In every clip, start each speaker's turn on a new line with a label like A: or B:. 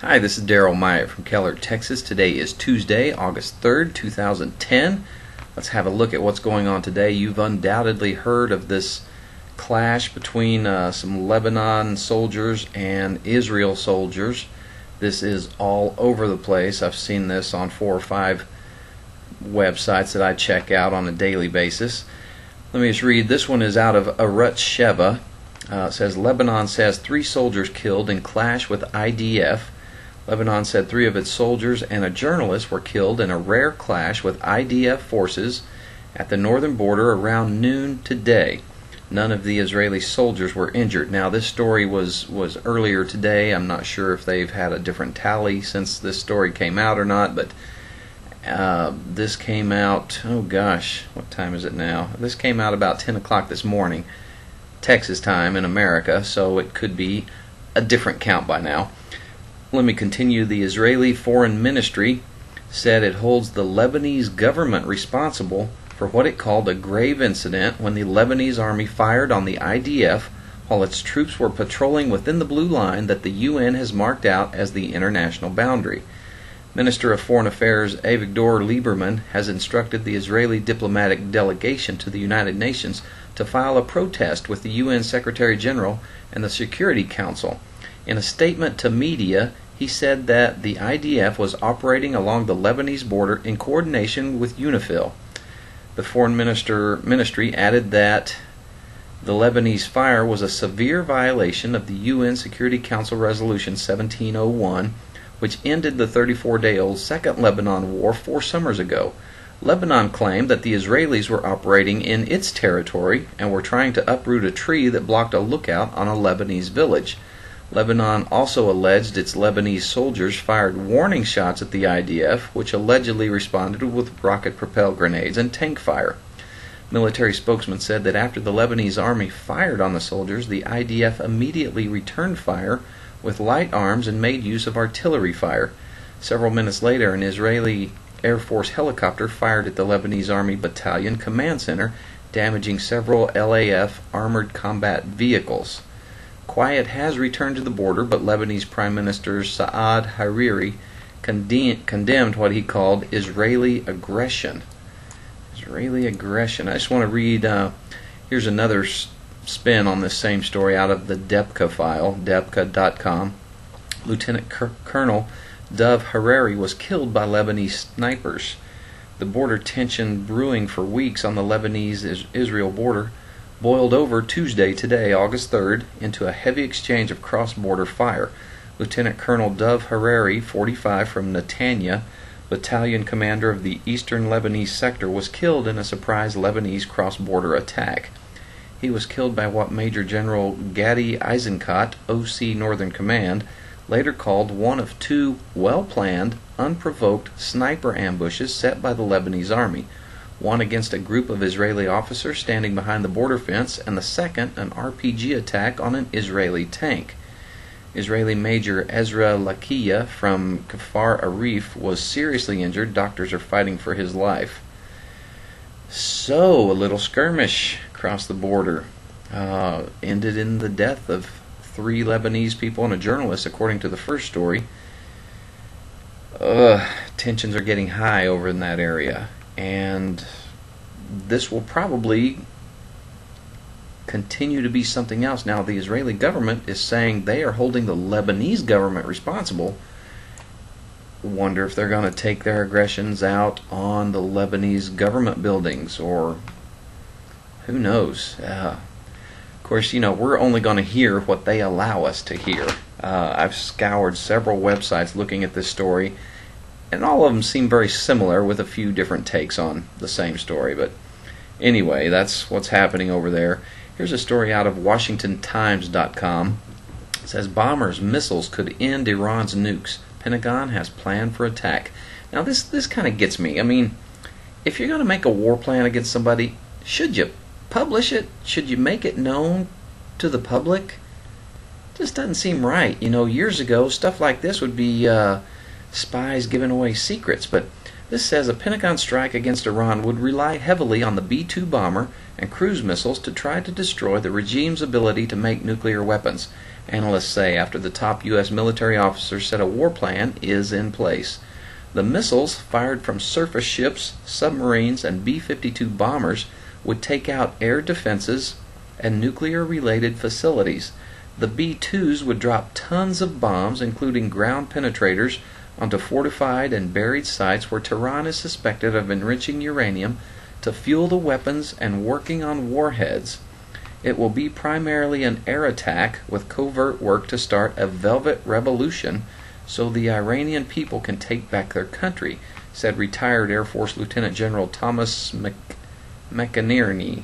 A: Hi, this is Daryl Myatt from Keller, Texas. Today is Tuesday, August 3rd, 2010. Let's have a look at what's going on today. You've undoubtedly heard of this clash between some Lebanon soldiers and Israel soldiers. This is all over the place. I've seen this on 4 or 5 websites that I check out on a daily basis. Let me just read. This one is out of Arut Sheva. It says, Lebanon says 3 soldiers killed in clash with IDF. Lebanon said 3 of its soldiers and a journalist were killed in a rare clash with IDF forces at the northern border around noon today. None of the Israeli soldiers were injured. Now, this story was earlier today. I'm not sure if they've had a different tally since this story came out or not, but this came out, oh gosh, what time is it now? This came out about 10 o'clock this morning, Texas time in America, so it could be a different count by now. Let me continue. The Israeli Foreign Ministry said it holds the Lebanese government responsible for what it called a grave incident when the Lebanese army fired on the IDF while its troops were patrolling within the blue line that the UN has marked out as the international boundary. Minister of Foreign Affairs Avigdor Lieberman has instructed the Israeli diplomatic delegation to the United Nations to file a protest with the UN Secretary General and the Security Council. In a statement to media, he said that the IDF was operating along the Lebanese border in coordination with UNIFIL. The Foreign Ministry added that the Lebanese fire was a severe violation of the UN Security Council Resolution 1701, which ended the 34-day-old Second Lebanon War 4 summers ago. Lebanon claimed that the Israelis were operating in its territory and were trying to uproot a tree that blocked a lookout on a Lebanese village. Lebanon also alleged its Lebanese soldiers fired warning shots at the IDF, which allegedly responded with rocket-propelled grenades and tank fire. Military spokesman said that after the Lebanese army fired on the soldiers, the IDF immediately returned fire with light arms and made use of artillery fire. Several minutes later, an Israeli Air Force helicopter fired at the Lebanese Army Battalion Command Center, damaging several LAF armored combat vehicles. Quiet has returned to the border, but Lebanese Prime Minister Saad Hariri condemned what he called Israeli aggression. Israeli aggression. I just want to read, here's another spin on this same story out of the Depka file, depka.com. Lieutenant Colonel Dov Harari was killed by Lebanese snipers. The border tension brewing for weeks on the Lebanese-Israel border boiled over Tuesday, today, August 3rd, into a heavy exchange of cross-border fire. Lieutenant Colonel Dov Harari, 45, from Netanya, battalion commander of the eastern Lebanese sector, was killed in a surprise Lebanese cross-border attack. He was killed by what Major General Gadi Eisenkot, OC Northern Command, later called one of 2 well-planned, unprovoked sniper ambushes set by the Lebanese army. One against a group of Israeli officers standing behind the border fence, and the second an RPG attack on an Israeli tank. Israeli Major Ezra Lakiya from Kfar Arif was seriously injured. Doctors are fighting for his life. So, a little skirmish across the border ended in the death of 3 Lebanese people and a journalist, according to the first story. Tensions are getting high over in that area, and this will probably continue to be something else. Now, the Israeli government is saying they are holding the Lebanese government responsible. Wonder if they're going to take their aggressions out on the Lebanese government buildings, or who knows. Of course, we're only going to hear what they allow us to hear. I've scoured several websites looking at this story, and all of them seem very similar with a few different takes on the same story. But anyway, that's what's happening over there. Here's a story out of WashingtonTimes.com. It says, bombers' missiles could end Iran's nukes. Pentagon has planned for attack. Now, this kind of gets me. I mean, if you're going to make a war plan against somebody, should you publish it? Should you make it known to the public? Just doesn't seem right. Years ago, stuff like this would be spies giving away secrets, but this says a Pentagon strike against Iran would rely heavily on the B-2 bomber and cruise missiles to try to destroy the regime's ability to make nuclear weapons. analysts say, after the top U.S. military officers said a war plan is in place. The missiles, fired from surface ships, submarines, and B-52 bombers, would take out air defenses and nuclear-related facilities. The B-2s would drop tons of bombs, including ground penetrators, onto fortified and buried sites where Tehran is suspected of enriching uranium to fuel the weapons and working on warheads. It will be primarily an air attack with covert work to start a velvet revolution so the Iranian people can take back their country, said retired Air Force Lieutenant General Thomas McInerney.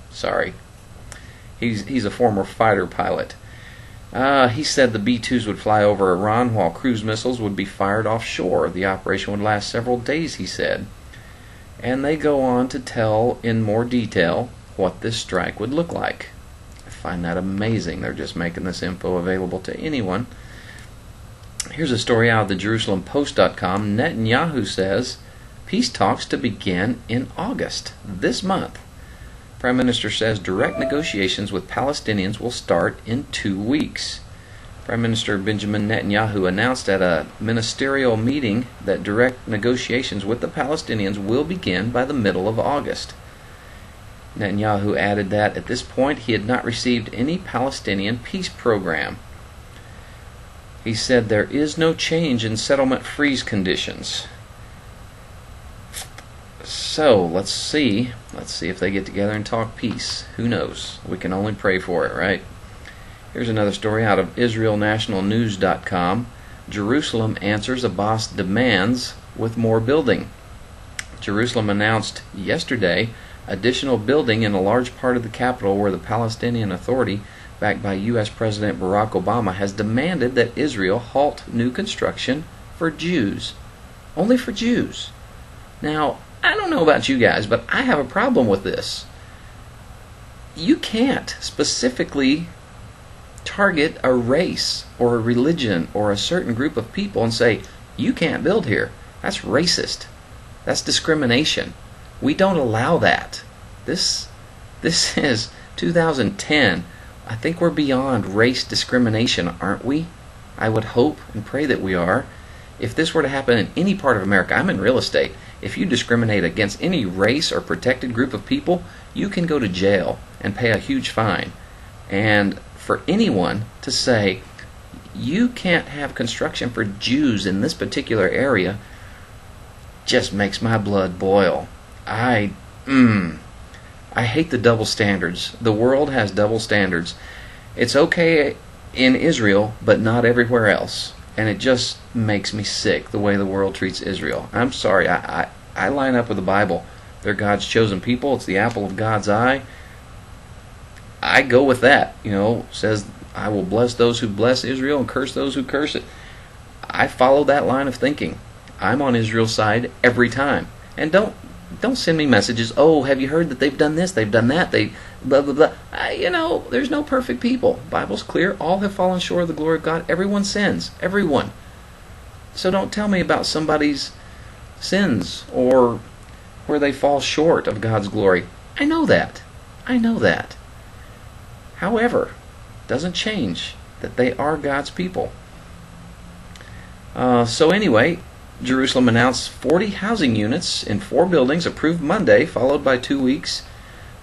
A: Sorry. He's a former fighter pilot. He said the B-2s would fly over Iran while cruise missiles would be fired offshore. The operation would last several days, he said. And they go on to tell in more detail what this strike would look like. I find that amazing. They're just making this info available to anyone. Here's a story out of the JerusalemPost.com. Netanyahu says peace talks to begin in August, this month. Prime Minister says direct negotiations with Palestinians will start in 2 weeks. Prime Minister Benjamin Netanyahu announced at a ministerial meeting that direct negotiations with the Palestinians will begin by the middle of August. Netanyahu added that at this point he had not received any Palestinian peace program. He said there is no change in settlement freeze conditions. So, let's see if they get together and talk peace. Who knows? We can only pray for it, right? Here's another story out of IsraelNationalNews.com. Jerusalem answers Abbas demands with more building. Jerusalem announced yesterday additional building in a large part of the capital where the Palestinian Authority, backed by U.S. President Barack Obama, has demanded that Israel halt new construction for Jews. Only for Jews. Now, I don't know about you guys, but I have a problem with this. You can't specifically target a race or a religion or a certain group of people and say, you can't build here. That's racist. That's discrimination. We don't allow that. This is 2010. I think we're beyond race discrimination, aren't we? I would hope and pray that we are. If this were to happen in any part of America, I'm in real estate. If you discriminate against any race or protected group of people, you can go to jail and pay a huge fine. And for anyone to say, you can't have construction for Jews in this particular area, just makes my blood boil. I hate the double standards. The world has double standards. It's okay in Israel, but not everywhere else. And it just makes me sick, the way the world treats Israel. I'm sorry, I line up with the Bible. They're God's chosen people. It's the apple of God's eye. I go with that. Says, I will bless those who bless Israel and curse those who curse it. I follow that line of thinking. I'm on Israel's side every time. And don't send me messages, oh, have you heard that they've done this, they've done that, they blah, blah, blah. There's no perfect people. Bible's clear. All have fallen short of the glory of God. Everyone sins. Everyone. So don't tell me about somebody's sins or where they fall short of God's glory. I know that. However, it doesn't change that they are God's people. So anyway, Jerusalem announced 40 housing units in 4 buildings approved Monday, followed by 2 weeks.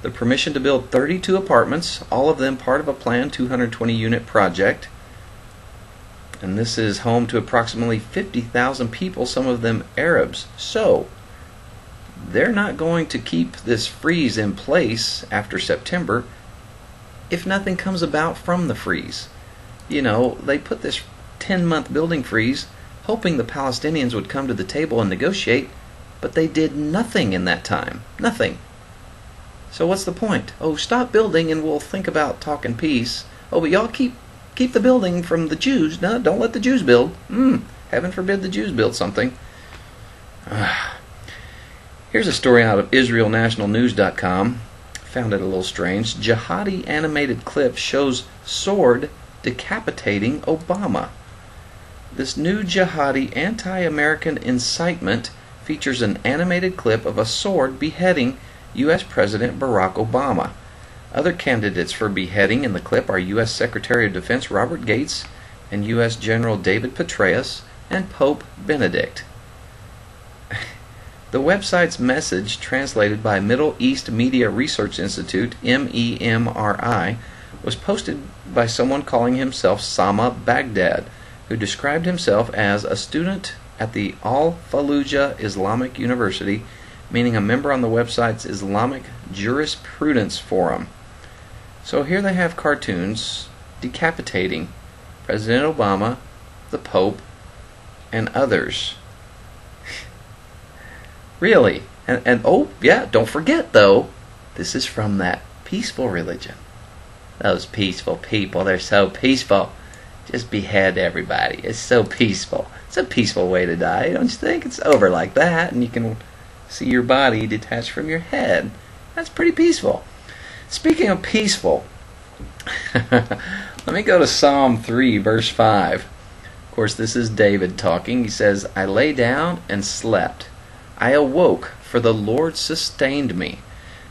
A: The permission to build 32 apartments, all of them part of a planned 220-unit project. And this is home to approximately 50,000 people, some of them Arabs. So, they're not going to keep this freeze in place after September if nothing comes about from the freeze. They put this 10-month building freeze hoping the Palestinians would come to the table and negotiate, but they did nothing in that time. Nothing. So what's the point? Oh, stop building and we'll think about talking peace. Oh, but y'all keep the building from the Jews. No, don't let the Jews build. Heaven forbid the Jews build something. Here's a story out of IsraelNationalNews.com. Found it a little strange. Jihadi animated clip shows sword decapitating Obama. This new jihadi anti-American incitement features an animated clip of a sword beheading U.S. President Barack Obama. Other candidates for beheading in the clip are U.S. Secretary of Defense Robert Gates and U.S. General David Petraeus and Pope Benedict. The website's message, translated by Middle East Media Research Institute, MEMRI, was posted by someone calling himself Sama Baghdad, who described himself as a student at the Al-Fallujah Islamic University, meaning a member on the website's Islamic Jurisprudence Forum. So here they have cartoons decapitating President Obama, the Pope, and others. Really. And oh, yeah, don't forget, though, this is from that peaceful religion. Those peaceful people, they're so peaceful. Just behead everybody. It's so peaceful. It's a peaceful way to die, don't you think? It's over like that, and you can see your body detached from your head. That's pretty peaceful. Speaking of peaceful, let me go to Psalm 3, verse 5. Of course, this is David talking. He says, I lay down and slept. I awoke, for the Lord sustained me.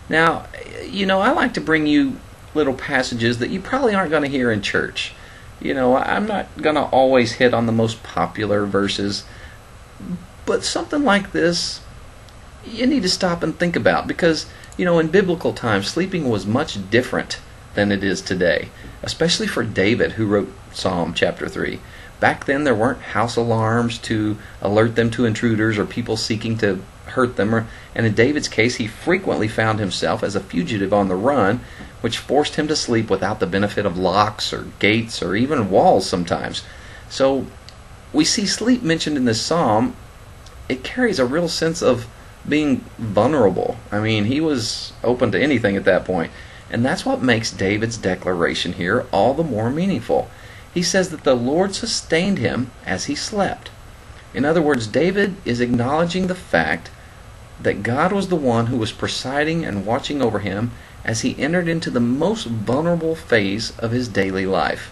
A: Now, I like to bring you little passages that you probably aren't going to hear in church. I'm not going to always hit on the most popular verses, but something like this, you need to stop and think about, because, in biblical times, sleeping was much different than it is today, especially for David, who wrote Psalm chapter 3. Back then, there weren't house alarms to alert them to intruders or people seeking to hurt them. And in David's case, he frequently found himself as a fugitive on the run, which forced him to sleep without the benefit of locks or gates or even walls sometimes. So we see sleep mentioned in this psalm. It carries a real sense of being vulnerable. I mean, he was open to anything at that point. And that's what makes David's declaration here all the more meaningful. He says that the Lord sustained him as he slept. In other words, David is acknowledging the fact that God was the one who was presiding and watching over him as he entered into the most vulnerable phase of his daily life,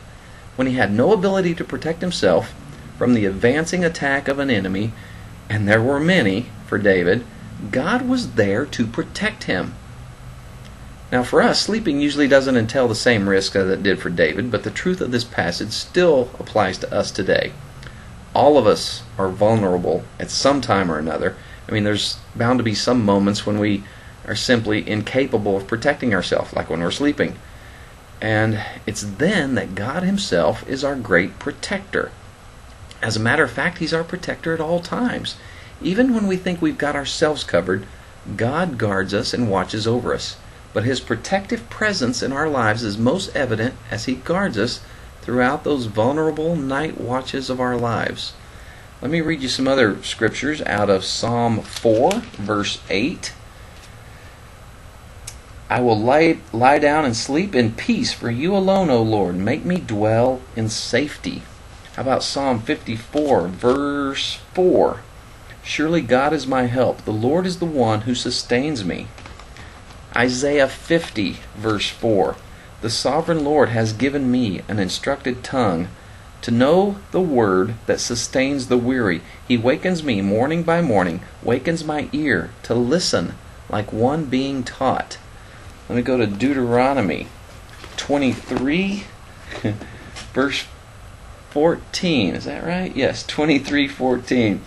A: when he had no ability to protect himself from the advancing attack of an enemy, and there were many for David. God was there to protect him. Now for us, sleeping usually doesn't entail the same risk as it did for David, but the truth of this passage still applies to us today. All of us are vulnerable at some time or another. I mean, there's bound to be some moments when we are simply incapable of protecting ourselves, like when we're sleeping. And it's then that God Himself is our great protector. As a matter of fact, He's our protector at all times. Even when we think we've got ourselves covered, God guards us and watches over us. But His protective presence in our lives is most evident as He guards us throughout those vulnerable night watches of our lives. Let me read you some other scriptures out of Psalm 4, verse 8. I will lie down and sleep in peace, for you alone, O Lord, make me dwell in safety. How about Psalm 54, verse 4? Surely God is my help. The Lord is the one who sustains me. Isaiah 50, verse 4. The sovereign Lord has given me an instructed tongue to know the word that sustains the weary. He wakens me morning by morning, wakens my ear to listen like one being taught. Let me go to Deuteronomy 23, verse 14. Is that right? Yes, 23:14.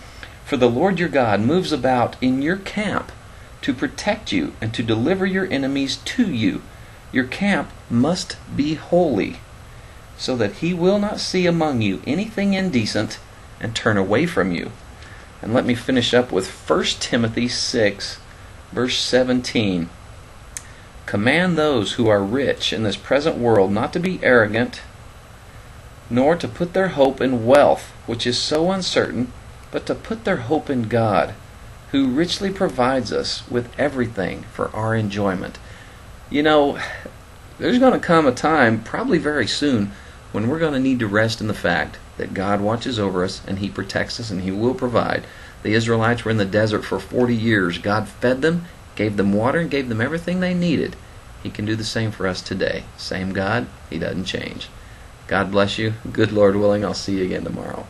A: For the Lord your God moves about in your camp to protect you and to deliver your enemies to you. Your camp must be holy, so that He will not see among you anything indecent and turn away from you. And let me finish up with 1 Timothy 6, verse 17. Command those who are rich in this present world not to be arrogant, nor to put their hope in wealth, which is so uncertain, but to put their hope in God, who richly provides us with everything for our enjoyment. You know, there's going to come a time, probably very soon, when we're going to need to rest in the fact that God watches over us and He protects us and He will provide. The Israelites were in the desert for 40 years. God fed them, gave them water, and gave them everything they needed. He can do the same for us today. Same God, He doesn't change. God bless you. Good Lord willing, I'll see you again tomorrow.